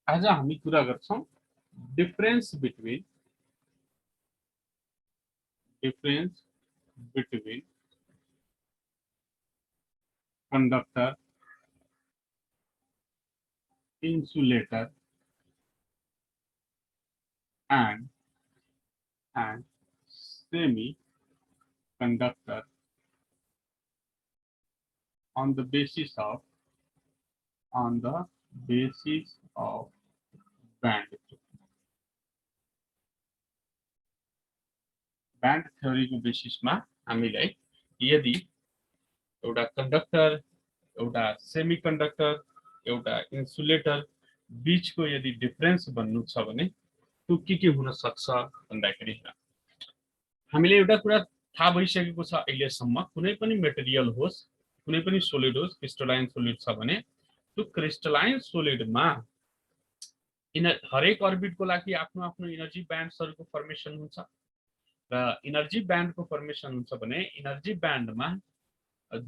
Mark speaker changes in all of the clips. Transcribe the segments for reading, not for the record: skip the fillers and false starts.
Speaker 1: आज हामी कुरा गर्छौं difference between conductor, insulator and semiconductor on the basis of band theory को बेसिसमा हामीलाई यदि एउटा कंडक्टर, एउटा सेमीकंडक्टर, एउटा इन्सुलेटर बीचको यदि डिफरेन्स भन्नु छ भने त्यो के हुन सक्छ भन्दाखेरि हामीले एउटा कुरा थाहा भइसकेको छ अहिलेसम्म कुनै पनि मेटेरियल होस्, कुनै पनि सोलिड होस्, क्रिस्टलाइन सोलिड छ भने त्यो क्रिस्टलाइन सोलिडमा हरेक अर्बिटको लागि आफ्नो आफ्नो एनर्जी ब्यान्ड्सहरुको फर्मेसन हुन्छ र एनर्जी ब्यान्डको फर्मेसन हुन्छ भने एनर्जी ब्यान्डमा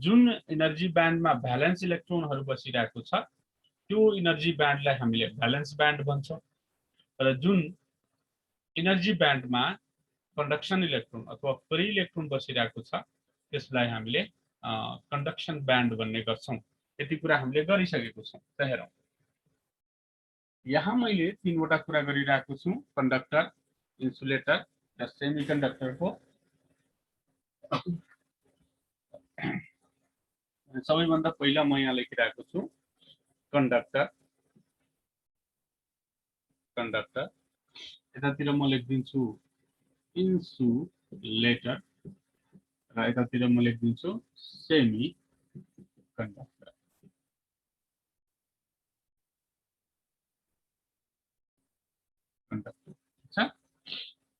Speaker 1: जुन एनर्जी ब्यान्डमा भ्यालेन्स इलेक्ट्रोनहरु बसिरहेको छ त्यो एनर्जी ब्यान्डलाई हामीले भ्यालेन्स ब्यान्ड भन्छौं र जुन एनर्जी ब्यान्डमा कंडक्सन इलेक्ट्रोन अथवा फ्री इलेक्ट्रोन बसिरहेको छ त्यसलाई हामीले कंडक्सन ब्यान्ड भन्ने गर्छौं। यति कुरा हामीले गरिसकेको छौं। त हेरौं, यहाँ मैले तीनवटा कुरा गरिरहेको छु, कंडक्टर, इन्सुलेटर र सेमीकंडक्टरको। सबैभन्दा पहिला म यहाँ लेखिरहेको छु कंडक्टर यतातिर म लेखिदिन्छु इन्सुलेटर र यतातिर म लेखिदिन्छु सेमीकंडक्टर।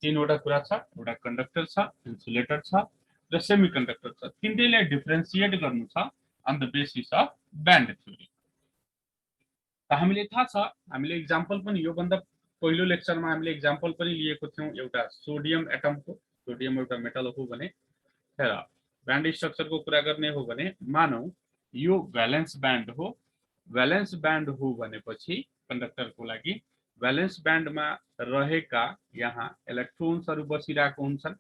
Speaker 1: तीनवटा कुरा छ, एउटा कंडक्टर छ, इन्सुलेटर छ र सेमीकंडक्टर छ। तीनटैलाई डिफरेन्शिएट गर्नु छ on the basis of band theory. त हामीले थाहा छ, हामीले एक्जाम्पल पनि यो भन्दा पहिलो लेक्चरमा हामीले एक्जाम्पल पनि लिएको थियौं एउटा सोडियम एटमको। सोडियम एउटा मेटल हो भने हेर ब्यान्ड स्ट्रक्चरको कुरा गर्ने हो भने मानौ यो भ्यालेन्स ब्यान्ड हो। भ्यालेन्स ब्यान्ड हो भनेपछि कंडक्टरको लागि भ्यालेन्स ब्यान्डमा रहेका यहाँ इलेक्ट्रोन्सहरु बसिरहेको हुन्छन्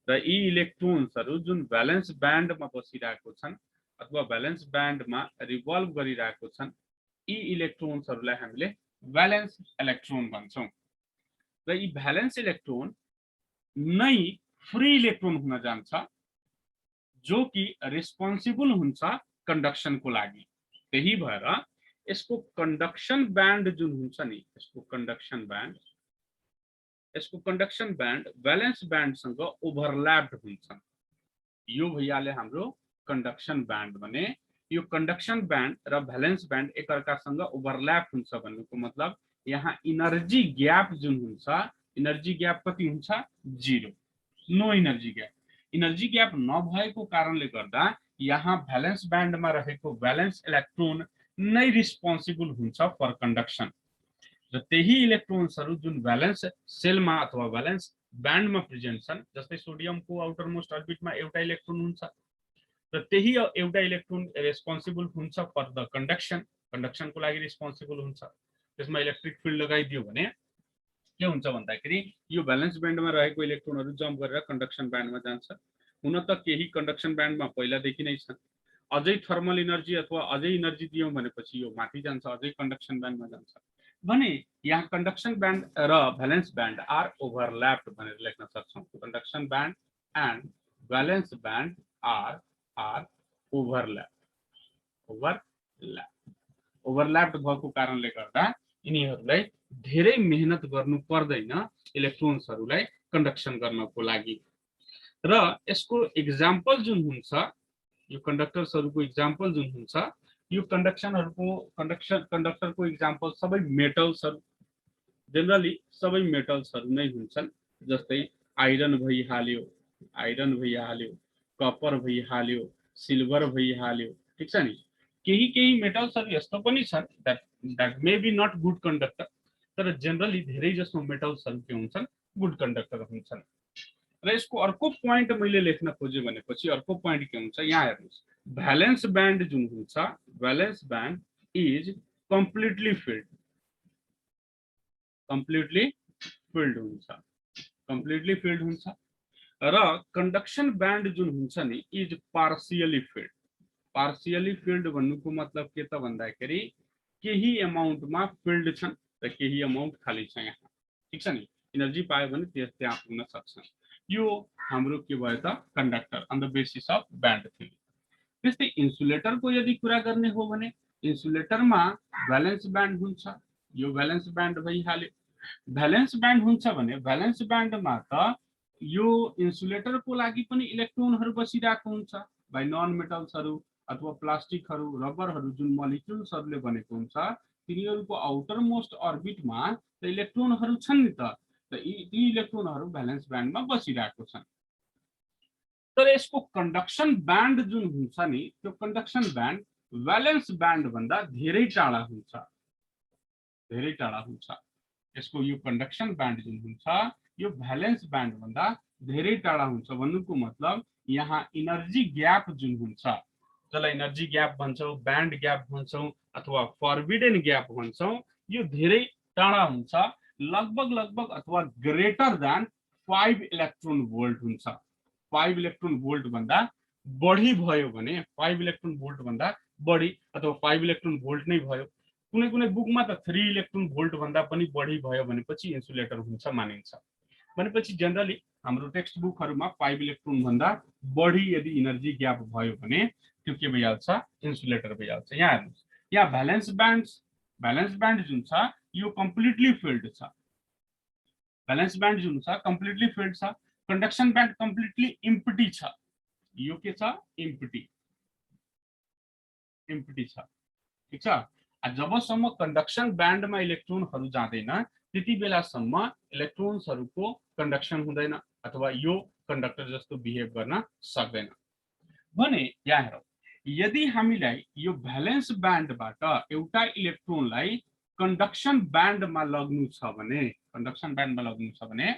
Speaker 1: र यी इलेक्ट्रोन्सहरु जुन भ्यालेन्स ब्यान्डमा बसिरहेको छन् अथवा भ्यालेन्स ब्यान्डमा रिभल्भ गरिरहेको छन् यी इलेक्ट्रोन्सहरुलाई हामीले भ्यालेन्स इलेक्ट्रोन भन्छौं र यी भ्यालेन्स इलेक्ट्रोन नै फ्री इलेक्ट्रोन हुन जान्छ जो कि रेस्पोन्सिबल हुन्छ कंडक्सनको लागि। त्यही भएर यसको कंडक्सन ब्यान्ड जुन हुन्छ नि, यसको कंडक्सन ब्यान्ड भ्यालेन्स ब्यान्डसँग ओभरल्याप्ड हुन्छन्। यो भइहाल्यो हाम्रो कंडक्सन ब्यान्ड भने यो कंडक्सन ब्यान्ड र भ्यालेन्स ब्यान्ड एकअर्कासँग ओभरल्याप हुन्छ भन्नुको मतलब यहाँ एनर्जी ग्याप जुन हुन्छ, एनर्जी ग्याप कति हुन्छ? 0, no energy gap. Energy gap नभएको कारणले गर्दा यहाँ भ्यालेन्स ब्यान्डमा रहेको भ्यालेन्स इलेक्ट्रोन नै रिस्पोन्सिबल हुन्छ फर कंडक्सन र त्यही इलेक्ट्रोन्सहरु जुन भ्यालेन्स सेलमा अथवा भ्यालेन्स ब्यान्डमा प्रेजेन्ट छन्, जस्तै सोडियमको आउटर मोस्ट अर्बिटमा एउटा इलेक्ट्रोन हुन्छ र त्यही एउटा इलेक्ट्रोन रेस्पोन्सिबल हुन्छ फर द कंडक्सनको लागि रेस्पोन्सिबल हुन्छ। त्यसमा इलेक्ट्रिक फिल्ड लगाइदियो भने के हुन्छ भन्दाखेरि यो भ्यालेन्स ब्यान्डमा रहेको इलेक्ट्रोनहरु जम्प गरेर कंडक्सन ब्यान्डमा जान्छ। हुन त केही कंडक्सन ब्यान्डमा पहिलादेखि नै छन्, अझै थर्मल एनर्जी अथवा अझै एनर्जी दियौं भनेपछि यो माथि जान्छ, अझै कंडक्सन ब्यान्डमा जान्छ भने यहाँ कंडक्सन ब्यान्ड र भ्यालेन्स ब्यान्ड आर ओभरल्याप्ड भनेर लेख्न सक्छौं। Conduction band and valence band are overlapped भएको कारणले गर्दा यिनीहरुलाई धेरै मेहनत गर्नु पर्दैन इलेक्ट्रोन्सहरुलाई कंडक्सन गर्नको लागि। र यसको एक्जाम्पल जुन हुन्छ, यो कंडक्टर्सहरुको एक्जाम्पल जुन हुन्छ, यो कंडक्टरको एक्जाम्पल सबै मेटल्सहरु, जनरली सबै मेटल्सहरु नै हुन्छन्। जस्तै आइरन भइहाल्यो, कपर भइहाल्यो, सिल्भर भइहाल्यो, ठीक छ नि। केही मेटल्सहरु यस्तो पनि छन् that may be not good conductor, तर जनरली धेरै जसो मेटल्सहरु के हुन्छन्? गुड कंडक्टर हुन्छन्। र यसको अर्को प्वाइन्ट मैले लेख्न खोजे भनेपछि अर्को प्वाइन्ट के हुन्छ? यहाँ हेर्नुस्, भ्यालेन्स ब्यान्ड जुन हुन्छ, valence band is completely filled. Completely filled हुन्छ, कम्प्लिटली फिल्ड हुन्छ। र कंडक्शन बैंड जुन हुन्छ नि is partially filled. Partially filled भन्नुको मतलब के त भन्दाखेरि केही अमाउन्टमा फिल्ड छन् र केही अमाउन्ट खाली छ। यहाँ ठीक छ नि, एनर्जी पायो भने त्यहाँ पुग्न सक्छ। यो हाम्रो के भयो त conductor on the basis of band theory. त्यस्तै इन्सुलेटरको यदि कुरा गर्ने हो भने इन्सुलेटरमा भ्यालेन्स ब्यान्ड हुन्छ। यो भ्यालेन्स ब्यान्ड भइहाल्यो। भ्यालेन्स ब्यान्ड हुन्छ भने भ्यालेन्स ब्यान्डमा त यो इन्सुलेटरको लागि पनि इलेक्ट्रोनहरू बसिरहेको हुन्छ भाइ। नन मेटल्सहरू अथवा प्लास्टिकहरू रबरहरू जुन मलिक्युल्सहरूले बनेको हुन्छ तिनीहरूको आउटर मोस्ट अर्बिटमा त इलेक्ट्रोनहरू छन् नि त। ती इलेक्ट्रोनहरू भ्यालेन्स ब्यान्डमा बसिरहेको छन्। तर यसको कंडक्शन बैंड जुन हुन्छ नि त्यो कंडक्शन बैंड भ्यालेन्स बैंड भन्दा धेरै टाढा हुन्छ, धेरै टाढा हुन्छ। यसको यो कंडक्शन बैंड जुन हुन्छ यो भ्यालेन्स बैंड भन्दा धेरै टाढा हुन्छ। भन्नुको मतलब यहाँ इनर्जी ग्याप जुन हुन्छ जसलाई इनर्जी ग्याप भन्छौं, बैंड ग्याप भन्छौं अथवा फॉरबिडन ग्याप भन्छौं, यो धेरै टाढा हुन्छ। लगभग लगभग अथवा ग्रेटर देन 5 इलेक्ट्रोन भोल्ट हुन्छ। 5 इलेक्ट्रोन भोल्ट भन्दा बढी भयो भने 5 इलेक्ट्रोन भोल्ट भन्दा बढी अथवा 5 इलेक्ट्रोन भोल्ट नै भयो। कुनै कुनै बुकमा त 3 इलेक्ट्रोन भोल्ट भन्दा पनि बढी भयो भनेपछि इन्सुलेटर हुन्छ मानिन्छ। भनेपछि जनरली हाम्रो टेक्स्ट बुकहरुमा 5 इलेक्ट्रोन भन्दा बढी यदि एनर्जी ग्याप भयो भने त्यो के भइहाल्छ इन्सुलेटर भइहाल्छ। यहाँ हेर्नुस्, यहाँ भ्यालेन्स ब्यान्ड जुन छ यो कम्प्लिटली फिल्ड छ। भ्यालेन्स ब्यान्ड जुन छ कम्प्लिटली फिल्ड छ। कंडक्शन बैंड कम्प्लिटली इम्प्टी छ। यो के छ इम्प्टी, इम्प्टी छ। ठीक छ। जबसम्म कंडक्शन बैंडमा इलेक्ट्रोनहरू जाँदैन त्यति बेलासम्म इलेक्ट्रोन्सहरूको कंडक्शन हुँदैन अथवा यो कंडक्टर जस्तो बिहेभ गर्न सक्दैन। भने यहाँ हेरौँ, यदि हामीलाई यो भ्यालेन्स ब्यान्डबाट एउटा इलेक्ट्रोनलाई कंडक्शन बैंडमा लग्नु छ भने, कंडक्शन बैंडमा लग्नु छ भने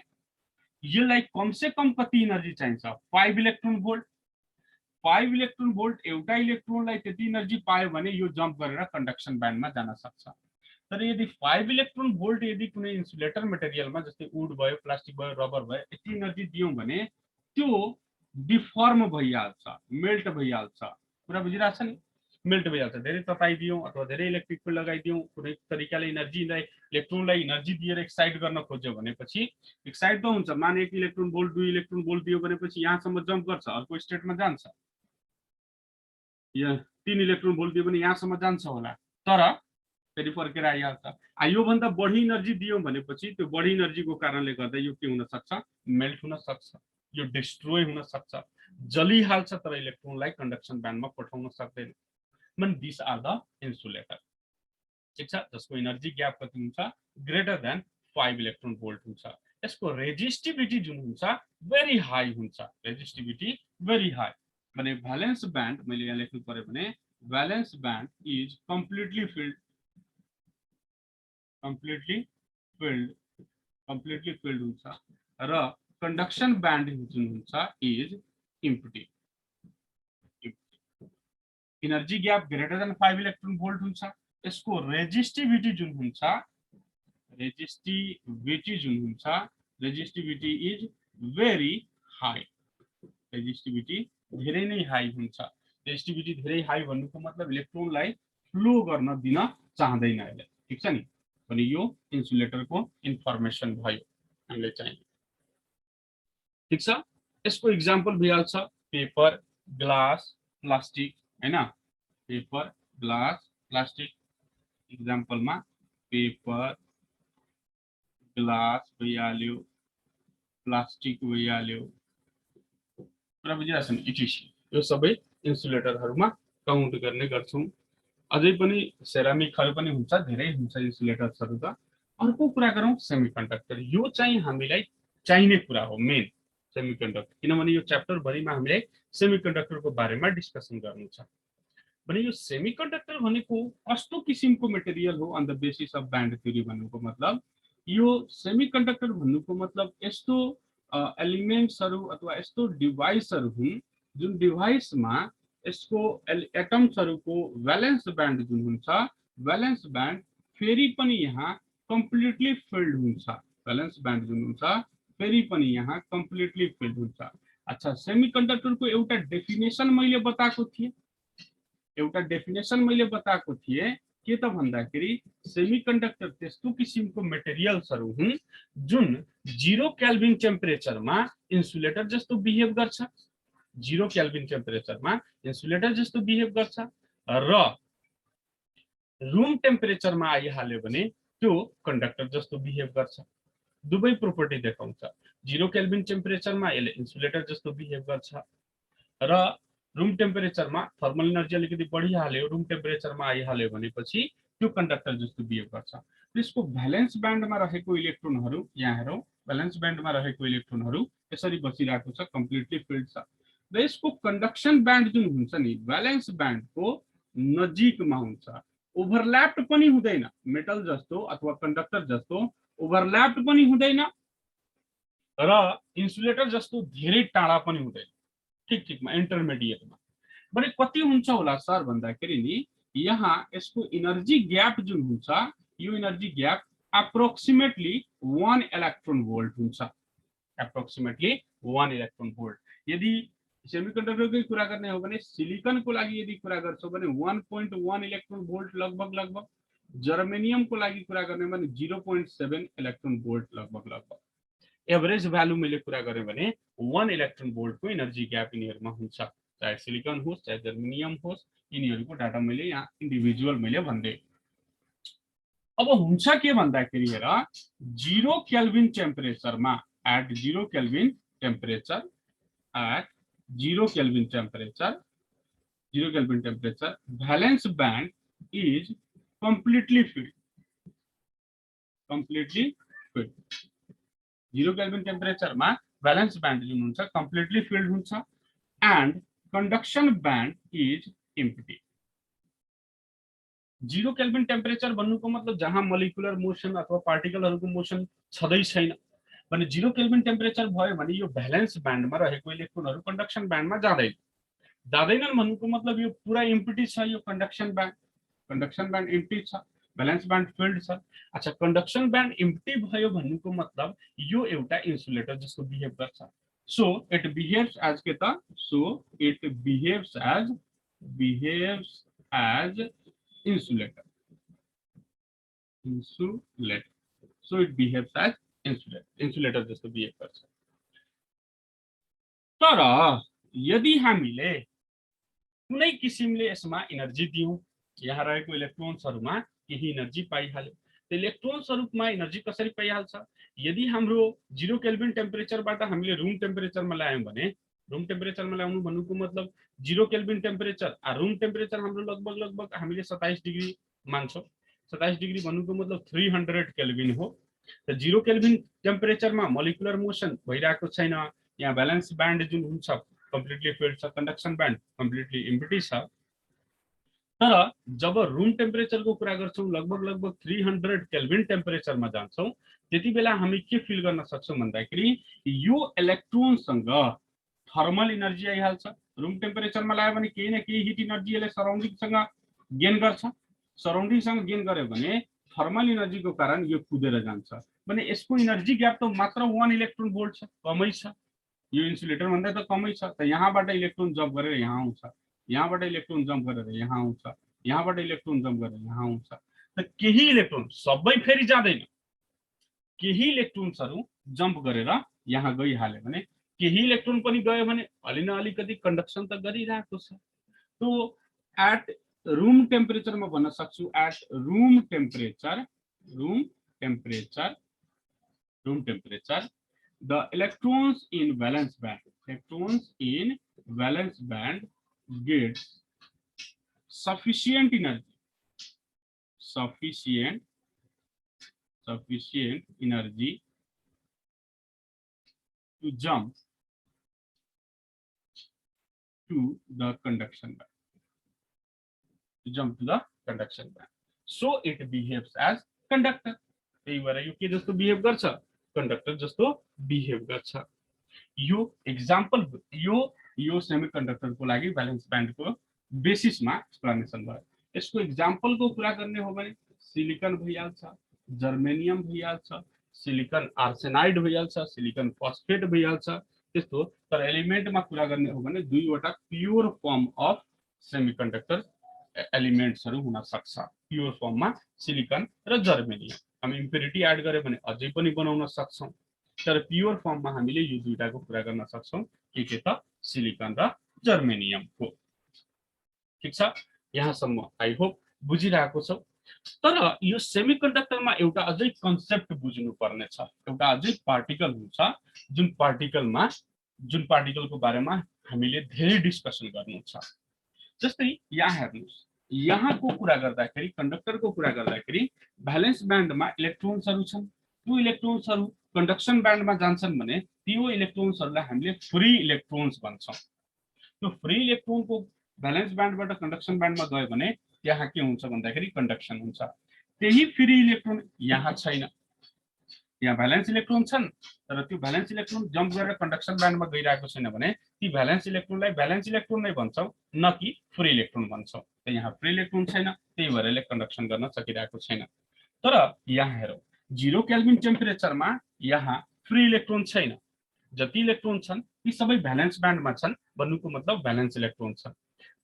Speaker 1: यसलाई कम से कम कति एनर्जी चाहिन्छ 5 इलेक्ट्रोन भोल्ट। 5 इलेक्ट्रोन भोल्ट एउटा इलेक्ट्रोनलाई त्यति एनर्जी पायो भने यो जम्प गरेर कंडक्शन बैंडमा जान सक्छ। तर यदि 5 इलेक्ट्रोन भोल्ट यदि कुनै इन्सुलेटर मटेरियलमा जस्तै वुड भयो, प्लास्टिक भयो, रबर भयो यति एनर्जी दियौं भने त्यो डिफर्म भइहाल्छ, मेल्ट भइहाल्छ। कुरा बुझिरहेछ नि, मेल्ट भइहाल्छ। धेरै तताइदियौं अथवा धेरै इलेक्ट्रिक फिल्ड लगाइदियौं, कुनै तरिकाले एनर्जीलाई इलेक्ट्रोनलाई एनर्जी दिएर एक्साइट गर्न खोज्यो भनेपछि एक्साइट त हुन्छ। मान 1 इलेक्ट्रोन भोल्ट 2 इलेक्ट्रोन भोल्ट दियो भनेपछि यहाँसम्म जम्प गर्छ, अर्को स्टेटमा जान्छ। यहाँ 3 इलेक्ट्रोन भोल्ट दियो भने यहाँसम्म जान्छ होला, तर फेरि फर्केर आइहाल्छ। यो भन्दा बढी एनर्जी दियौं भनेपछि त्यो बढी एनर्जीको कारणले गर्दा यो के हुन सक्छ मेल्ट हुन सक्छ, यो डिस्ट्रोय हुन सक्छ, जलिहाल्छ। तर इलेक्ट्रोनलाई कंडक्शन बैंडमा पठाउन सक्दैन। मन दिस आर द इन्सुलेटर। ठीक छ, जसको एनर्जी ग्याप कति हुन्छ ग्रेटर देन 5 इलेक्ट्रोन भोल्ट हुन्छ। यसको रेजिस्टिभिटी जुन हुन्छ भेरी हाई हुन्छ, रेजिस्टिभिटी भेरी हाई। भने भ्यालेन्स ब्यान्ड मैले यहाँ लेख्नु पर्यो भने valence band is completely filled, completely filled हुन्छ। र कंडक्शन बैंड जुन हुन्छ is empty. Energy gap greater than 5 electron volt हुन्छ। यसको रेजिस्टिभिटी जुन हुन्छ, resistivity is very high, resistivity धेरै नै हाई हुन्छ। रेजिस्टिभिटी धेरै हाई भन्नुको मतलब इलेक्ट्रोनलाई फ्लो गर्न दिन चाहदैन यसले। ठीक छ नि, भने यो इन्सुलेटरको इन्फर्मेसन भयो हामीले चाहिने। ठीक छ। यसको एक्जाम्पल भइहाल्छ पेपर, ग्लास, प्लास्टिक हैन। Paper, glass, plastic. एक्जाम्पलमा पेपर, ग्लास भइहाल्यो, प्लास्टिक भइहाल्यो। कुरा बुझिरहेछ नि, इटिसी। यो सबै इन्सुलेटरहरुमा काउन्ट गर्ने गर्छौं। अझै पनि सेरामिकहरु पनि हुन्छ, धेरै हुन्छ इन्सुलेटर्सहरु त। अर्को कुरा गरौँ सेमिकन्डक्टर। यो चाहिँ हामीलाई चाहिने कुरा हो मेन सेमिकन्डक्टर, किनभने यो च्याप्टर भरिमा हामीले सेमिकन्डक्टरको बारेमा डिस्कसन गर्नु छ। भने यो सेमिकन्डक्टर भनेको कस्तो किसिमको मटेरियल हो on the basis of band theory भन्नुको मतलब यो सेमिकन्डक्टर भन्नुको मतलब यस्तो एलिमेन्ट्सहरु अथवा यस्तो डिभाइसहरु हुन् जुन डिभाइसमा यसको एटम्सहरुको भ्यालेन्स ब्यान्ड जुन हुन्छ, भ्यालेन्स ब्यान्ड फेरि पनि यहाँ कम्प्लिटली फिल्ड हुन्छ। भ्यालेन्स ब्यान्ड जुन हुन्छ फेरि पनि यहाँ कम्प्लिटली फिल्ड हुन्छ। अच्छा, सेमिकन्डक्टरको एउटा डेफिनेसन मैले बताएको थिएँ, के त भन्दाखेरि सेमिकन्डक्टर त्यस्तो किसिमको मेटेरियल्सहरू हुन् जुन 0 केल्भिन टेम्परेचरमा इन्सुलेटर जस्तो बिहेभ गर्छ, 0 केल्भिन टेम्परेचरमा इन्सुलेटर जस्तो बिहेभ गर्छ र रूम टेम्परेचरमा आइहाल्यो भने त्यो कन्डक्टर जस्तो बिहेभ गर्छ। दुवै प्रोपर्टी देखाउँछ। 0 केल्भिन टेम्परेचरमा यसले इन्सुलेटर जस्तो बिहेभ गर्छ र रूम टेम्परेचरमा थर्मल एनर्जी अलिकति बढिहाल्यो, रूम टेम्परेचरमा आइहाल्यो भनेपछि त्यो कन्डक्टर जस्तो बिहेभ गर्छ। त्यसको भ्यालेन्स ब्यान्डमा रहेको इलेक्ट्रोनहरू यहाँ हेरौँ, भ्यालेन्स ब्यान्डमा रहेको इलेक्ट्रोनहरू यसरी बसिरहेको छ, कम्प्लिटली फिल्ड छ। र यसको कन्डक्सन ब्यान्ड जुन हुन्छ नि भ्यालेन्स ब्यान्डको नजिकमा हुन्छ, ओभरल्याप्ड पनि हुँदैन, मेटल जस्तो अथवा कन्डक्टर जस्तो ओभरल्याप्ड पनि हुँदैन र इन्सुलेटर जस्तो धेरै टाढा पनि हुँदैन, ठीक ठिकमा इन्टरमिडिएटमा। भने कति हुन्छ होला सर भन्दाखेरि नि यहाँ यसको इनर्जी ग्याप जुन हुन्छ यो energy gap approximately 1 electron volt हुन्छ, अप्रोक्सिमेटली 1 इलेक्ट्रोन भोल्ट। यदि सेमिकन्डक्टरकै कुरा गर्ने हो भने सिलिकनको लागि यदि कुरा गर्छौँ भने 1.1 इलेक्ट्रोन भोल्ट लगभग, जर्मेनियमको लागि कुरा गर्ने भने 0.7 इलेक्ट्रोन भोल्ट लगभग। एभरेज भ्यालु मैले कुरा गरेँ भने 1 इलेक्ट्रोन भोल्टको इनर्जी ग्याप यिनीहरूमा हुन्छ, चाहे सिलिकन होस् चाहे जर्मेनियम होस्, यिनीहरूको डाटा मैले यहाँ इन्डिभिजुअल मैले भनिदिएँ। अब हुन्छ के भन्दाखेरि हेर 0 केल्भिन टेम्परेचरमा at 0 kelvin temperature valence band is completely filled, 0 kelvin टेम्परेचरमा भ्यालेन्स ब्यान्ड जुन हुन्छ कम्प्लिटली फिल्ड हुन्छ and conduction band is empty. 0 kelvin temperature भन्नुको मतलब जहाँ मोलिकुलर मोसन अथवा पार्टिकलहरूको मोसन छँदै छैन भने 0 केल्भिन टेम्परेचर भयो भने यो भ्यालेन्स ब्यान्डमा रहेको इलेक्ट्रोनहरू कन्डक्सन ब्यान्डमा जाँदैनन् भन्नुको मतलब यो पुरा इम्प्टी छ, यो कन्डक्सन ब्यान्ड इम्प्टी छ, भ्यालेन्स ब्यान्ड फिल्ड छ। अच्छा, कन्डक्सन ब्यान्ड इम्प्टी भयो भन्नुको मतलब यो एउटा इन्सुलेटर जस्तो बिहेभ गर्छ। सो इट बिहेव्स एज के त insulator, so it behaves as insulator जस्तो बिहेभ गर्छ। तर यदि हामीले कुनै किसिमले यसमा इनर्जी दियौं, यहाँ रहेको इलेक्ट्रोन्सहरुमा केही इनर्जी पाइहाल्यो, त्यो इलेक्ट्रोन्सहरुमा इनर्जी कसरी पाइहाल्छ? यदि हाम्रो 0 केल्भिन टेम्परेचरबाट हामीले रूम टेम्परेचरमा ल्यायौं भने, रूम टेम्परेचरमा ल्याउनु भन्नुको मतलब 0 केल्भिन टेम्परेचर रूम टेम्परेचर हाम्रो लगभग हामीले 27 डिग्री मान्छौं। 27 डिग्री भन्नुको मतलब 300 केल्भिन हो। त 0 केल्भिन टेम्परेचरमा मोलिकुलर मोसन भइरहेको छैन, यहाँ भ्यालेन्स ब्यान्ड जुन हुन्छ कम्प्लिटली फिल्ड छ, कन्डक्सन ब्यान्ड कम्प्लिटली इम्प्टी छ। तर जब रूम टेम्परेचरको कुरा गर्छौं लगभग 300 केल्भिन टेम्परेचरमा जान्छौं, त्यति बेला हामी के फिल गर्न सक्छौं भन्दाखेरि यो इलेक्ट्रोनसँग थर्मल एनर्जी आइहाल्छ। रूम टेम्परेचरमा ल्यायो भने केही न केही हिट एनर्जी यसले सराउन्डिङसँग गेन गर्छ, सराउन्डिङसँग गेन गर्यो भने थर्मल एनर्जीको कारण यो कुदेर जान्छ भने यसको एनर्जी ग्याप त मात्र 1 इलेक्ट्रोन भोल्ट छ, कमै छ, यो इन्सुलेटर भन्दा त कमै छ। त यहाँबाट इलेक्ट्रोन जम्प गरेर यहाँ आउँछ, यहाँबाट इलेक्ट्रोन जम्प गरेर यहाँ आउँछ, यहाँबाट इलेक्ट्रोन जम्प गरेर यहाँ आउँछ। त केही इलेक्ट्रोन सबै फेरि जाँदैन, केही इलेक्ट्रोन्सहरु जम्प गरेर यहाँ गइहाल्यो भने, केही इलेक्ट्रोन पनि गयो भने अलि न अलिकति कन्डक्सन त गरिरहेको छ। तो एट रूम टेम्परेचरमा भन्न सक्छु, at room temperature the electrons in valence band gets sufficient energy to jump to the conduction band. So it behaves as conductor. यो के जस्तो बिहेभ गर्छ? कन्डक्टर जस्तो बिहेभ गर्छ। यो एक्जाम्पल यो सेमिकन्डक्टरको लागि भ्यालेन्स ब्यान्डको बेसिसमा एक्सप्लेनेसन भयो। यसको एक्जाम्पलको कुरा गर्ने हो भने सिलिकन भइहाल्छ, जर्मेनियम भइहाल्छ, सिलिकन आर्सेनाइड भइहाल्छ, सिलिकन फस्फेट भइहाल्छ त्यस्तो। तर एलिमेन्टमा कुरा गर्ने हो भने दुईवटा प्योर फर्म अफ सेमिकन्डक्टर एलिमेन्ट्सहरू हुन सक्छ। प्योर फर्ममा सिलिकन र जर्मेनियम। हामी इम्प्युरिटी एड गरे भने अझै पनि बनाउन सक्छौँ, तर प्योर फर्ममा हामीले यो दुईटाको कुरा गर्न सक्छौँ, के त सिलिकन र जर्मेनियमको। ठिक छ, यहाँसम्म आई होप बुझिरहेको छौ। तर यो सेमिकन्डक्टरमा एउटा अझै कन्सेप्ट बुझ्नु पर्ने छ। एउटा अझै पार्टिकल हुन्छ जुन पार्टिकलको बारेमा हामीले धेरै डिस्कसन गर्नु छ। जस्तै यहाँ हेर्नुस्, यहाँको कुरा गर्दाखेरि, कन्डक्टरको कुरा गर्दाखेरि भ्यालेन्स ब्यान्डमा इलेक्ट्रोन्सहरू छन्। त्यो इलेक्ट्रोन्सहरू कन्डक्सन ब्यान्डमा जान्छन् भने त्यो इलेक्ट्रोन्सहरूलाई हामीले फ्री इलेक्ट्रोन्स भन्छौँ। त्यो फ्री इलेक्ट्रोनको भ्यालेन्स ब्यान्डबाट कन्डक्सन ब्यान्डमा गयो भने त्यहाँ के हुन्छ भन्दाखेरि कन्डक्सन हुन्छ। त्यही फ्री इलेक्ट्रोन यहाँ छैन। यहाँ भ्यालेन्स इलेक्ट्रोन छन्, तर त्यो भ्यालेन्स इलेक्ट्रोन जम्प गरेर कन्डक्सन ब्यान्डमा गइरहेको छैन भने ती भ्यालेन्स इलेक्ट्रोनलाई भ्यालेन्स इलेक्ट्रोन नै भन्छौँ, न कि फ्री इलेक्ट्रोन भन्छौँ। त यहाँ फ्री इलेक्ट्रोन छैन, त्यही भएर यसले कन्डक्सन गर्न सकिरहेको छैन। तर यहाँ हेरौँ, 0 केल्भिन टेम्परेचरमा यहाँ फ्री इलेक्ट्रोन छैन। जति इलेक्ट्रोन छन् ती सबै भ्यालेन्स ब्यान्डमा छन्, भन्नुको मतलब भ्यालेन्स इलेक्ट्रोन छन्।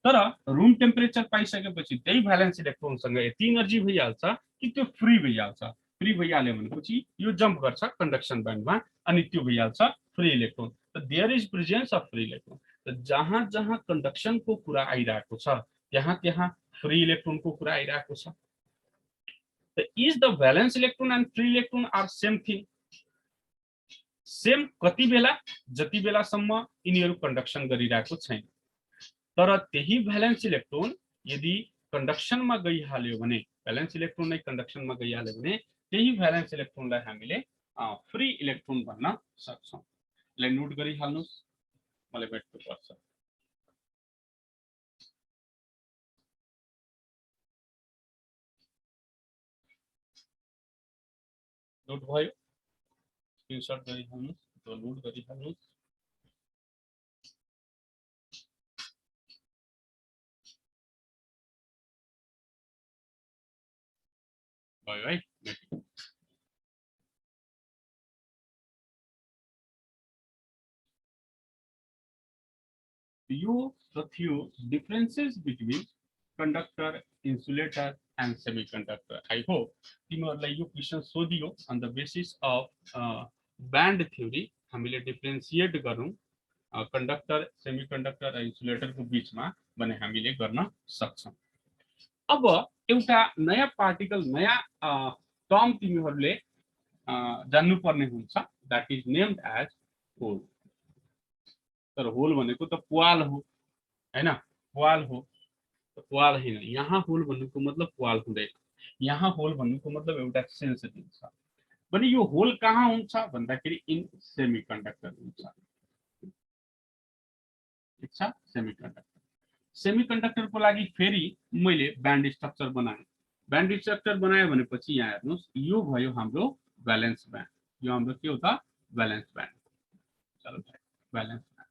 Speaker 1: तर रुम टेम्परेचर पाइसकेपछि त्यही भ्यालेन्स इलेक्ट्रोनसँग यति एनर्जी भइहाल्छ कि त्यो फ्री भइहाल्छ। फ्री भइहाल्यो भनेपछि यो जम्प गर्छ कन्डक्सन ब्यान्डमा, अनि त्यो भइहाल्छ free electron. There is presence of free electron. जहाँ जहाँ कन्डक्सनको कुरा आइरहेको छ त्यहाँ त्यहाँ फ्री इलेक्ट्रोनको कुरा आइरहेको छ। Is the valence electron and free electron are same thing? Same कति बेला? जति बेलासम्म यिनीहरू कन्डक्सन गरिरहेको छैन। तर त्यही भ्यालेन्स इलेक्ट्रोन यदि कन्डक्सनमा गइहाल्यो भने, भ्यालेन्स इलेक्ट्रोन नै कन्डक्सनमा गइहाल्यो भने त्यही भ्यालेन्स इलेक्ट्रोनलाई हामीले फ्री इलेक्ट्रोन भन्न सक्छौँ। यसलाई नोट गरिहाल्नुस्, मलाई भेट्नु पर्छ। नोट भयो? स्क्रिनशट गरिहाल्नुस्, नोट गरिहाल्नुस्। भयो है? यो थियो differences between conductor, insulator and semiconductor. I hope तिमीहरूलाई यो क्वेसन सोधियो on the basis of band theory हामीले डिफ्रेन्सिएट गरौँ कन्डक्टर, सेमिकन्डक्टर र इन्सुलेटरको बिचमा भने हामीले गर्न सक्छौँ। अब एउटा नयाँ पार्टिकल, नयाँ टर्म तिमीहरूले जान्नुपर्ने हुन्छ, that is named as hole. तर होल भनेको त प्वाल हो हैन? प्वाल हो, प्वाल होइन। यहाँ होल भन्नुको मतलब प्वाल हुँदैन। यहाँ होल भन्नुको मतलब एउटा सेन्स दिन्छ। भने यो होल कहाँ हुन्छ भन्दाखेरि इन सेमिकन्डक्टर हुन्छ। ठिक छ, सेमिकन्डक्टर। सेमिकन्डक्टरको लागि फेरि मैले ब्यान्ड स्ट्रक्चर बनाएँ। ब्यान्ड स्ट्रक्चर बनायो भनेपछि यहाँ हेर्नुहोस्, यो भयो हाम्रो भ्यालेन्स ब्यान्ड। यो हाम्रो के हो त? Valence band. चलो भ्यालेन्स ब्यान्ड।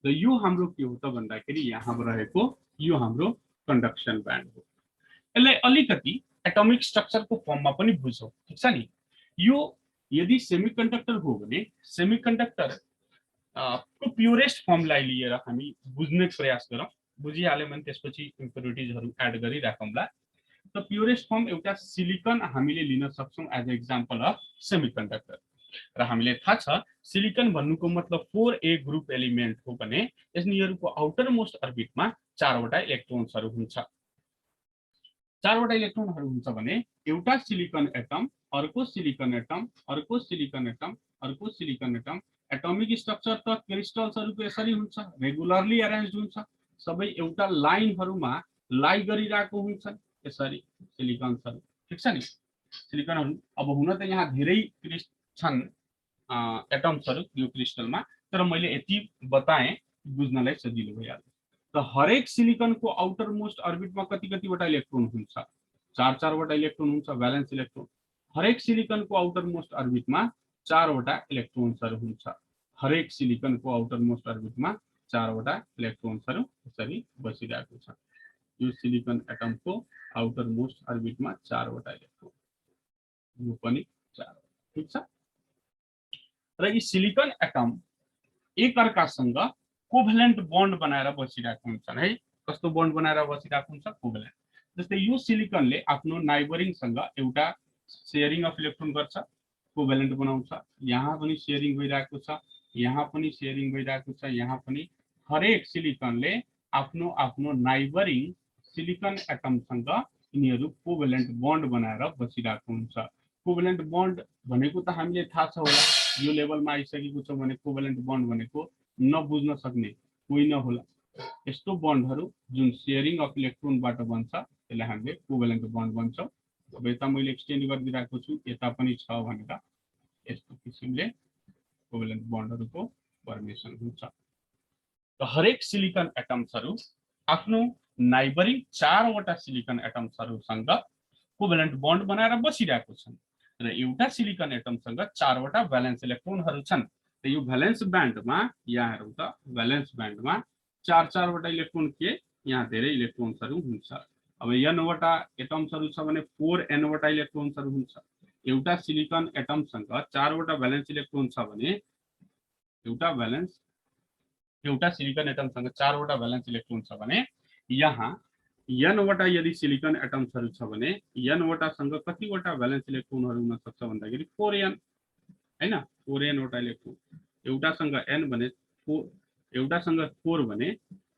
Speaker 1: र यो हाम्रो के हो त भन्दाखेरि यहाँ रहेको यो हाम्रो कन्डक्सन ब्यान्ड हो। यसलाई अलिकति एटमिक स्ट्रक्चरको फर्ममा पनि बुझौँ। ठिक छ नि? यो यदि सेमिकन्डक्टर हो भने सेमिकन्डक्टर को प्योरेस्ट फर्मलाई लिएर हामी बुझ्ने प्रयास गरौँ। बुझिहाल्यो भने त्यसपछि इम्प्युरिटिजहरू एड गरिराखौँला। त प्योरेस्ट फर्म एउटा सिलिकन हामीले लिन सक्छौँ एज एक्जाम्पल अफ सेमिकन्डक्टर। र हामीले थाहा छ सिलिकन भन्नुको मतलब 4A ग्रुप एलिमेन्ट हो भने यिनीहरूको आउटर मोस्ट अर्बिटमा 4वटा इलेक्ट्रोन्सहरू हुन्छ। 4वटा इलेक्ट्रोनहरू हुन्छ भने एउटा सिलिकन एटम, अर्को सिलिकन एटम, अर्को सिलिकन एटम, अर्को सिलिकन एटम। एटमिक स्ट्रक्चर त क्रिस्टल्सहरूको यसरी हुन्छ, रेगुलरली अरेन्ज्ड हुन्छ, सबै एउटा लाइनहरूमा लाई गरिरहेको हुन्छन् यसरी सिलिकन्सहरू। ठिक छ नि? सिलिकनहरू अब हुन त यहाँ धेरै छन् एटम्सहरू यो क्रिस्टलमा, तर मैले यति बताएँ बुझ्नलाई सजिलो भइहाल्यो। त हरेक सिलिकनको आउटर मोस्ट अर्बिटमा कति कतिवटा इलेक्ट्रोन हुन्छ? 4-4वटा इलेक्ट्रोन हुन्छ, भ्यालेन्स इलेक्ट्रोन। हरेक सिलिकनको आउटर मोस्ट अर्बिटमा 4वटा इलेक्ट्रोन्सहरू हुन्छ। हरेक सिलिकनको आउटर मोस्ट अर्बिटमा 4वटा इलेक्ट्रोन्सहरू यसरी बसिरहेको छ। यो सिलिकन एटमको आउटर मोस्ट अर्बिटमा 4वटा इलेक्ट्रोन। यो पनि 4 ठीक छ। र यी सिलिकन एटम एक अर्कासँग कोभ्यालेन्ट बन्ड बनाएर बसिरहेको हुन्छन् है। कस्तो बन्ड बनाएर बसिरहेको हुन्छ? कोभ्यालेन्ट। जस्तै यो सिलिकनले आफ्नो नाइबरिङसँग एउटा शेयरिङ अफ इलेक्ट्रोन गर्छ, कोभ्यालेन्ट बनाउँछ। यहाँ पनि शेयरिङ भइरहेको छ, यहाँ पनि शेयरिङ भइरहेको छ, यहाँ पनि। हरेक सिलिकनले आफ्नो आफ्नो नाइबरिङ सिलिकन एटमसँग यिनीहरू कोभ्यालेन्ट बन्ड बनाएर बसिरहेको हुन्छ। कोभ्यालेन्ट बन्ड भनेको त हामीले थाहा छ होला, यो लेभलमा आइसकेको छ भने कोभ्यालेन्ट बन्ड भनेको नबुझ्न सक्ने कोही नहोला। यस्तो बन्डहरू जुन शेयरिङ अफ इलेक्ट्रोनबाट बन्छ त्यसलाई हामीले कोभ्यालेन्ट बन्ड भन्छौँ। अब यता मैले एक्सटेन्ड गरिदिरहेको छु, यता पनि छ भनेर यस्तो किसिमले कोभ्यालेन्ट बन्डहरूको फर्मेसन हुन्छ। र हरेक सिलिकन एटम्सहरू आफ्नो नाइबरिङ 4 वटा सिलिकन एटम्सहरूसँग कोभ्यालेन्ट बन्ड बनाएर बसिरहेको छन्। र एउटा सिलिकन एटमसँग 4 वटा भ्यालेन्स इलेक्ट्रोनहरू छन्। र यो भ्यालेन्स ब्यान्डमा यहाँ हेरौँ त, भ्यालेन्स ब्यान्डमा 4 वटा इलेक्ट्रोन के यहाँ धेरै इलेक्ट्रोन्सहरू हुन्छ। अब n वटा एटम्सहरू छ भने 4n वटा इलेक्ट्रोन्सहरू हुन्छ। एउटा सिलिकन एटमसँग 4 वटा भ्यालेन्स इलेक्ट्रोन छ भने एउटा सिलिकन एटमसँग 4 वटा भ्यालेन्स इलेक्ट्रोन छ भने यहाँ n वटा यदि सिलिकन एटम्सहरू छ भने n वटासँग कतिवटा भ्यालेन्स इलेक्ट्रोनहरू हुन सक्छ भन्दाखेरि 4n हैन, 4n वटा इलेक्ट्रोन। एउटासँग n भने एउटासँग 4 भने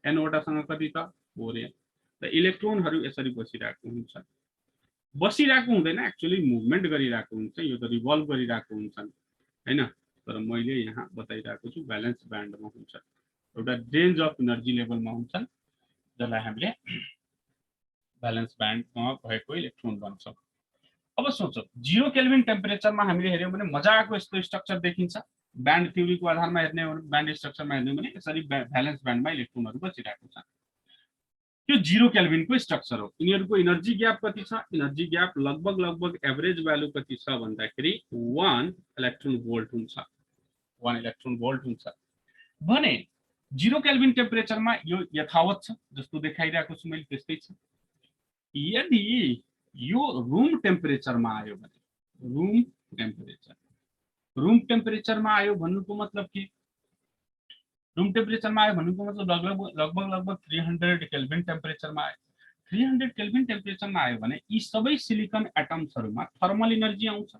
Speaker 1: n वटासँग कति त 4n। र इलेक्ट्रोनहरू यसरी बसिरहेको हुन्छ। बसिरहेको हुँदैन, एक्चुअली मुभमेन्ट गरिरहेको हुन्छ, यो त रिभल्भ गरिरहेको हुन्छन् हैन। तर मैले यहाँ बताइरहेको छु भ्यालेन्स ब्यान्डमा हुन्छ, एउटा रेन्ज अफ एनर्जी लेभलमा हुन्छन्, जसलाई हामीले भ्यालेन्स ब्यान्डमा भएको इलेक्ट्रोन भन्छौँ। अब सोचौँ 0 केल्भिन टेम्परेचरमा हामीले हेर्यौँ भने मजाको यस्तो स्ट्रक्चर देखिन्छ। ब्यान्ड थ्योरीको आधारमा हेर्ने हो भने, ब्यान्ड स्ट्रक्चरमा हेर्ने हो भने यसरी भ्यालेन्स ब्यान्डमा इलेक्ट्रोनहरू बसिरहेको छ। यो 0 केल्भिनको स्ट्रक्चर हो। यिनीहरूको एनर्जी ग्याप कति छ? एनर्जी ग्याप लगभग एभरेज भ्यालु कति छ भन्दाखेरि 1 इलेक्ट्रोन भोल्ट हुन्छ। 1 इलेक्ट्रोन भोल्ट हुन्छ भने 0 केल्भिन टेम्परेचरमा यो यथावत छ, जस्तो देखाइरहेको छु मैले त्यस्तै छ। यदि यो रूम टेम्परेचरमा आयो भने, रूम टेम्परेचरमा आयो भन्नुको मतलब के? रूम टेम्परेचरमा आयो भन्नुको मतलब लगभग 300 केल्भिन टेम्परेचरमा आयो। 300 केल्भिन टेम्परेचरमा आयो भने यी सबै सिलिकन एटम्सहरूमा थर्मल एनर्जी आउँछ।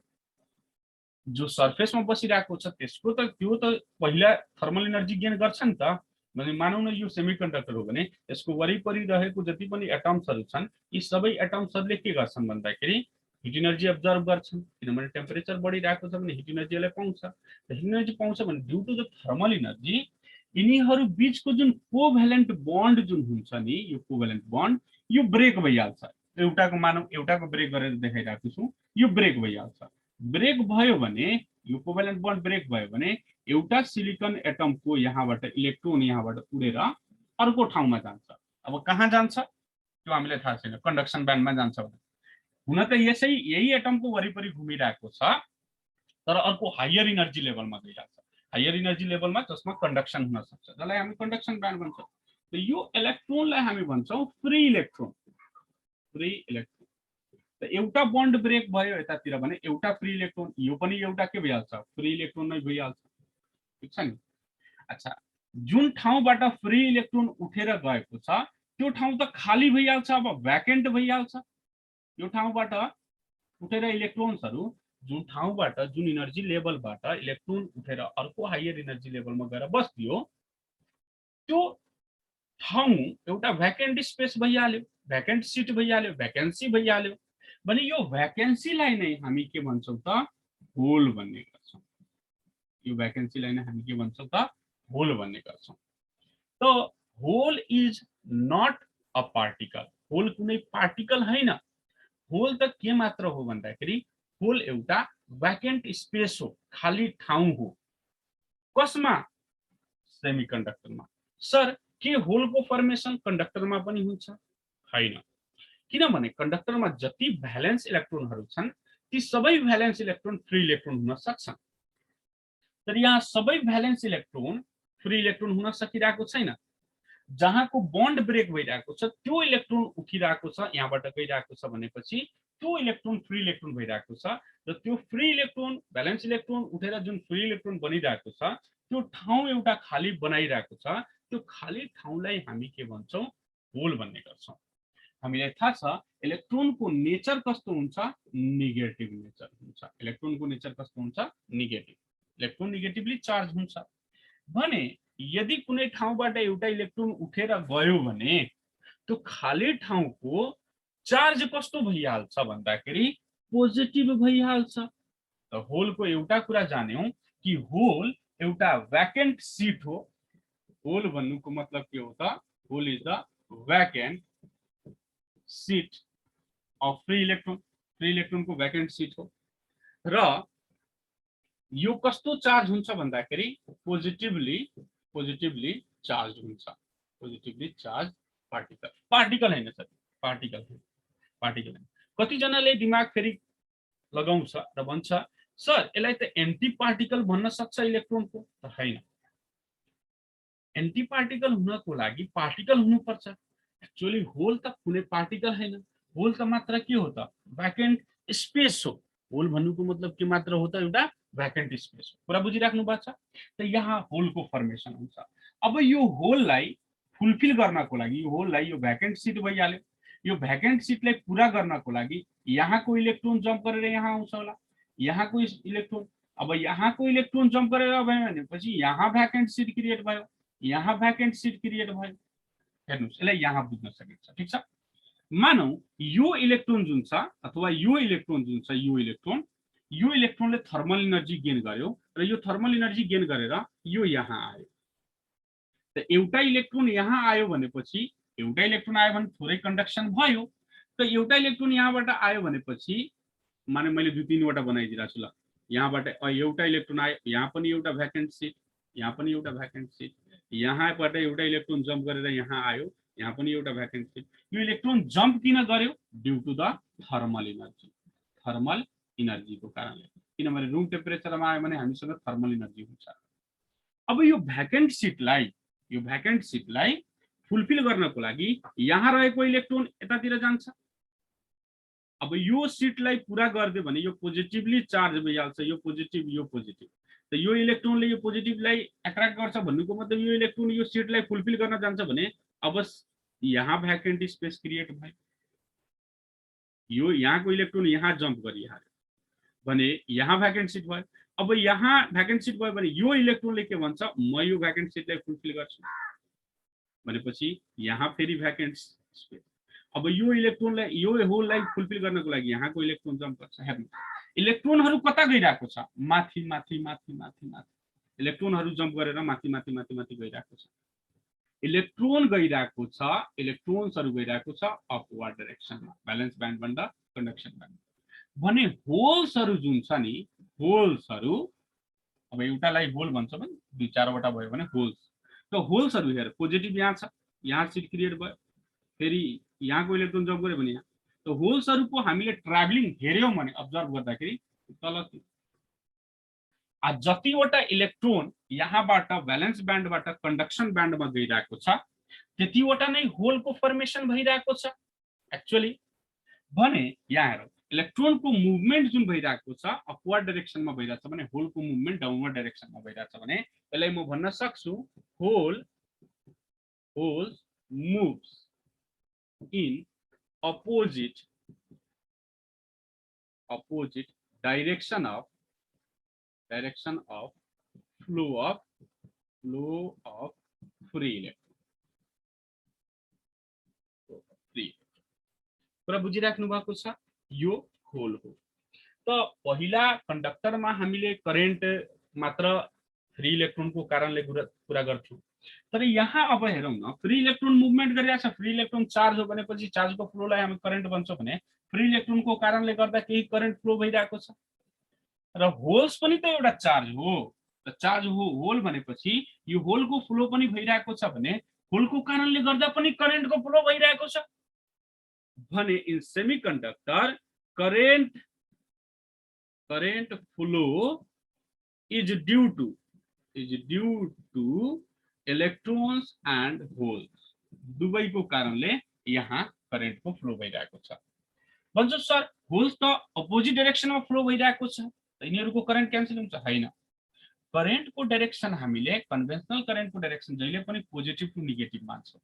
Speaker 1: जो सर्फेसमा बसिरहेको छ त्यसको त त्यो त पहिला थर्मल एनर्जी गेन गर्छ नि त। भने मानौँ न यो सेमिकन्डक्टर हो भने यसको वरिपरि रहेको जति पनि एटम्सहरू छन् यी सबै एटम्सहरूले के गर्छन् भन्दाखेरि हिट एनर्जी अब्जर्भ गर्छन्, किनभने टेम्परेचर बढिरहेको छ भने हिट एनर्जीलाई पाउँछ। हिट एनर्जी पाउँछ भने due to the thermal energy यिनीहरू बीचको जुन कोभ्यालेन्ट बन्ड जुन हुन्छ नि, यो कोभ्यालेन्ट बन्ड यो ब्रेक भइहाल्छ। एउटाको मानौँ एउटाको ब्रेक गरेर देखाइरहेको छु, यो ब्रेक भइहाल्छ। ब्रेक भयो भने यो कोभ्यालेन्ट बन्ड ब्रेक भयो भने एउटा सिलिकन एटमको यहाँबाट इलेक्ट्रोन यहाँबाट उडेर अर्को ठाउँमा जान्छ। अब कहाँ जान्छ त्यो हामीलाई थाहा छैन, कन्डक्सन ब्यान्डमा जान्छ भने। हुन त यही एटमको वरिपरि घुमिरहेको छ तर अर्को हायर एनर्जी लेभलमा गइरहेको छ। हायर एनर्जी लेभलमा जसमा कन्डक्सन हुन सक्छ, जसलाई हामी कन्डक्सन ब्यान्ड भन्छौँ। त यो इलेक्ट्रोनलाई हामी भन्छौँ फ्री इलेक्ट्रोन। त एउटा बन्ड ब्रेक भयो यतातिर भने एउटा फ्री इलेक्ट्रोन, यो पनि एउटा के भइहाल्छ? फ्री इलेक्ट्रोन नै भइहाल्छ, ठीक छ नि। अच्छा, जुन ठाउँबाट फ्री इलेक्ट्रोन उठेर गएको छ त्यो ठाउँ त खाली भइहाल्छ, अब भ्याकेन्ट भइहाल्छ। यो ठाउँबाट उठेर इलेक्ट्रोन्सहरू जुन ठाउँबाट जुन एनर्जी लेभलबाट इलेक्ट्रोन उठेर अर्को हायर एनर्जी लेभलमा गएर बस्दियो त्यो ठाउँ एउटा भ्याकेन्ट स्पेस भइहाल्यो, भ्याकेन्ट सिट भइहाल्यो, भ्याकेन्सी भइहाल्यो भने यो भ्याकेन्सीलाई नै हामी के भन्छौँ त? होल भन्ने गर्छौँ। यो भ्याकेन्सीलाई नै हामी के भन्छौँ त? होल भन्ने गर्छौँ। त hole is not a particle. Hole कुनै पार्टिकल होइन। होल त के मात्र हो भन्दाखेरि होल एउटा भ्याकेन्ट स्पेस हो, खाली ठाउँ हो। कसमा? सेमिकन्डक्टरमा। सर के होलको फर्मेसन कन्डक्टरमा पनि हुन्छ? होइन, किनभने कन्डक्टरमा जति भ्यालेन्स इलेक्ट्रोनहरू छन् ती सबै भ्यालेन्स इलेक्ट्रोन फ्री इलेक्ट्रोन हुन सक्छन्। तर यहाँ सबै भ्यालेन्स इलेक्ट्रोन फ्री इलेक्ट्रोन हुन सकिरहेको छैन। जहाँको बन्ड ब्रेक भइरहेको छ त्यो इलेक्ट्रोन उठिरहेको छ, यहाँबाट गइरहेको छ भनेपछि त्यो इलेक्ट्रोन फ्री इलेक्ट्रोन भइरहेको छ र त्यो फ्री इलेक्ट्रोन भ्यालेन्स इलेक्ट्रोन उठेर जुन फ्री इलेक्ट्रोन बनिरहेको छ त्यो ठाउँ एउटा खाली बनाइरहेको छ। त्यो खाली ठाउँलाई हामी के भन्छौँ, होल भन्ने गर्छौँ। हामीलाई थाहा छ इलेक्ट्रोनको नेचर कस्तो हुन्छ, नेगेटिभ नेचर हुन्छ। इलेक्ट्रोनको नेचर कस्तो हुन्छ, नेगेटिभ। इलेक्ट्रोन नेगेटिभली चार्ज हुन्छ भने यदि कुनै ठाउँबाट एउटा इलेक्ट्रोन उठेर गयो भने त्यो खाली ठाउँको चार्ज कस्तो भइहाल्छ भन्दाखेरि पोजिटिभ भइहाल्छ। त होलको एउटा कुरा जान्यौं कि होल एउटा भ्याकेन्ट सिट हो। होल भन्नुको मतलब के हो त, hole is the vacant seat of free electron. Free electron को भ्याकेन्ट सीट हो र यो कस्तो चार्ज हुन्छ भन्दाखेरि पोजिटिभली चार्ज हुन्छ। पोजिटिभली चार्ज पार्टिकल, पार्टिकल हैन सर, पार्टिकल पार्टिकल। कतिजनाले दिमाग फेरि लगाउँछ र भन्छ सर यसलाई त एन्टी पार्टिकल भन्न सक्छ इलेक्ट्रोनको, त हैन। एन्टी पार्टिकल हुनको लागि पार्टिकल हुनुपर्छ। एक्चुअली होल त कुनै पार्टिकल हैन, होल त मात्र के हो त, भ्याकेन्ट स्पेस हो। होल भन्नुको मतलब के मात्र हो त, एउटा भ्याकेन्ट स्पेस हो। कुरा बुझिराख्नु भएको छ। त यहाँ होलको फर्मेसन हुन्छ। अब यो होललाई फुलफिल गर्नको लागि यो होललाई, यो भ्याकेन्ट सिट भइहाल्यो। यो भ्याकेन्ट सिटलाई पूरा गर्नको लागि यहाँको इलेक्ट्रोन जम्प गरेर यहाँ आउँछ होला, यहाँको इलेक्ट्रोन। अब यहाँको इलेक्ट्रोन जम्प गरेर आयो भनेपछि यहाँ भ्याकेन्ट सिट क्रिएट भयो, यहाँ भ्याकेन्ट सिट क्रिएट भयो। हेर्नुस्, यसलाई यहाँ बुझ्न सकिन्छ। ठिक छ। मानौ यो इलेक्ट्रोन जुन छ अथवा यो इलेक्ट्रोन जुन छ, यो इलेक्ट्रोनले थर्मल एनर्जी गेन गर्यो र यो थर्मल एनर्जी गेन गरेर यो यहाँ आयो। त एउटा इलेक्ट्रोन यहाँ आयो भनेपछि, एउटा इलेक्ट्रोन आयो भने थोरै कन्डक्सन भयो। त एउटा इलेक्ट्रोन यहाँबाट आयो भनेपछि, माने मैले दुई तीनवटा बनाइदिरहेको छु ल। यहाँबाट एउटा इलेक्ट्रोन आयो, यहाँ पनि एउटा भ्याकेन्ट सिट, यहाँ पनि एउटा भ्याकेन्ट सिट, यहाँबाट एउटा इलेक्ट्रोन जम्प गरेर यहाँ आयो, यहाँ पनि एउटा भ्याकेन्ट सिट। यो इलेक्ट्रोन जम्प किन गर्यो, due to the thermal energy. Thermal एनर्जीको कारणले, किनभने रुम टेम्परेचरमा आयो भने हामीसँग थर्मल एनर्जी हुन्छ। अब यो भ्याकेन्ट सिटलाई फुलफिल गर्नको लागि यहाँ रहेको इलेक्ट्रोन यतातिर जान्छ। अब यो सिटलाई पूरा गरिदियो भने यो पोजिटिभली चार्ज भइहाल्छ, यो पोजिटिभ। त यो इलेक्ट्रोनले यो पोजिटिभलाई एट्र्याक्ट गर्छ भन्नुको मतलब यो इलेक्ट्रोन यो सिटलाई फुलफिल गर्न जान्छ भने अब यहाँ भ्याकेन्ट स्पेस क्रिएट भयो। यो यहाँको इलेक्ट्रोन यहाँ जम्प गरिहाल्यो भने यहाँ भ्याकेन्ट सिट भयो। अब यहाँ भ्याकेन्ट सिट भयो भने यो इलेक्ट्रोनले के भन्छ, म यो भ्याकेन्ट सिटलाई फुलफिल गर्छु भनेपछि यहाँ फेरि भ्याकेन्ट स्पेस। अब यो इलेक्ट्रोनलाई, यो होललाई फुलफिल गर्नको लागि यहाँको इलेक्ट्रोन जम्प गर्छ। हेर्नु, इलेक्ट्रोनहरू कता गइरहेको छ, माथि माथि माथि माथि माथि। इलेक्ट्रोनहरू जम्प गरेर माथि माथि माथि माथि गइरहेको छ। इलेक्ट्रोन गइरहेको छ, इलेक्ट्रोन्सहरू गइरहेको छ अपवर्ड डाइरेक्सनमा, भ्यालेन्स ब्यान्डबाट कन्डक्सन ब्यान्ड। भने होल्सहरू जुन छ नि, होल्सहरू, अब एउटालाई होल भन्छ भने दुई चारवटा भयो भने होल्स। त होल्सहरू हेर, पोजिटिभ यहाँ छ, यहाँ सिट क्रिएट भयो, फेरि यहाँको इलेक्ट्रोन जम्प गर्यो भने यहाँ। त होल्सहरूको हामीले ट्राभलिङ हेर्यौँ भने, अब्जर्भ गर्दाखेरि तल जतिवटा इलेक्ट्रोन यहाँबाट भ्यालेन्स ब्यान्डबाट कन्डक्सन ब्यान्डमा गइरहेको छ त्यतिवटा नै होलको फर्मेसन भइरहेको छ एक्चुअली। भने यहाँ हेरौँ, इलेक्ट्रोनको मुभमेन्ट जुन भइरहेको छ अपवर्ड डाइरेक्सनमा भइरहेछ भने होलको मुभमेन्ट डाउनवर्ड डाइरेक्सनमा भइरहेछ भने यसलाई म भन्न सक्छु holes moves in opposite direction of flow of free electron. कुरा बुझिराख्नु भएको छ, यो होल हो। त पहिला कन्डक्टरमा हामीले करेन्ट मात्र फ्री इलेक्ट्रोनको कारणले कुरा गर्छौं, तर यहाँ अब हेरौँ न, फ्री इलेक्ट्रोन मुभमेन्ट गरिरहेछ, फ्री इलेक्ट्रोन चार्ज हो भनेपछि चार्जको फ्लोलाई हामी करेन्ट भन्छौं भने फ्री इलेक्ट्रोनको कारणले गर्दा केही करेन्ट फ्लो भइरहेको छ। र होल्स पनि त एउटा चार्ज हो, त चार्ज हो होल भनेपछि यो होलको फ्लो पनि भइरहेको छ भने होलको कारणले गर्दा पनि करेन्टको फ्लो भइरहेको छ भने in semiconductor current flow is due to electrons and holes दुवैको कारणले यहाँ करेन्टको फ्लो भइरहेको छ। भन्छ सर होल्स त अपोजिट डाइरेक्सनमा फ्लो भइरहेको छ, यिनीहरूको करेन्ट क्यान्सल हुन्छ हैन। करेन्टको डाइरेक्सन हामीले कन्भेन्सनल करेन्टको डाइरेक्सन जहिले पनि पोजिटिभ टु नेगेटिभ मान्छौँ,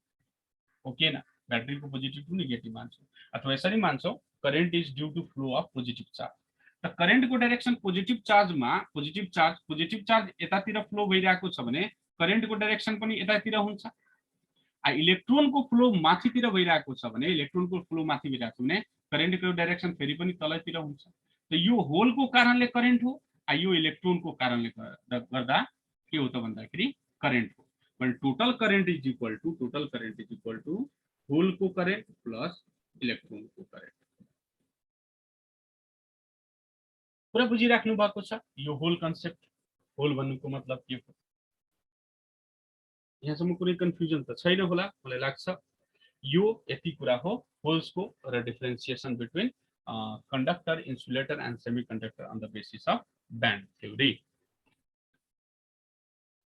Speaker 1: ओके न। ब्याट्रीको पोजिटिभ टु नेगेटिभ मान्छौँ अथवा यसरी मान्छौँ current is due to flow of positive charge. त करेन्टको डाइरेक्सन पोजिटिभ चार्जमा पोजिटिभ चार्ज यतातिर फ्लो भइरहेको छ भने करेन्टको डाइरेक्सन पनि यतातिर हुन्छ। इलेक्ट्रोनको फ्लो माथितिर भइरहेको छ भने इलेक्ट्रोनको फ्लो माथि भइरहेको छ भने करेन्टको डाइरेक्सन फेरि पनि तलतिर हुन्छ। त यो होलको कारणले करेन्ट हो, यो इलेक्ट्रोनको कारणले गर्दा के हो त भन्दाखेरि करेन्ट हो। भने total current is equal to होलको करेन्ट प्लस इलेक्ट्रोनको करेन्ट। पुरा बुझिराख्नु भएको छ यो होल कन्सेप्ट? होल भन्नुको मतलब के हो? यहाँसम्म कुनै कन्फ्युजन त छैन होला मलाई लाग्छ। यो यति कुरा हो होल्सको र differentiation between conductor, insulator and semiconductor on the basis of band theory.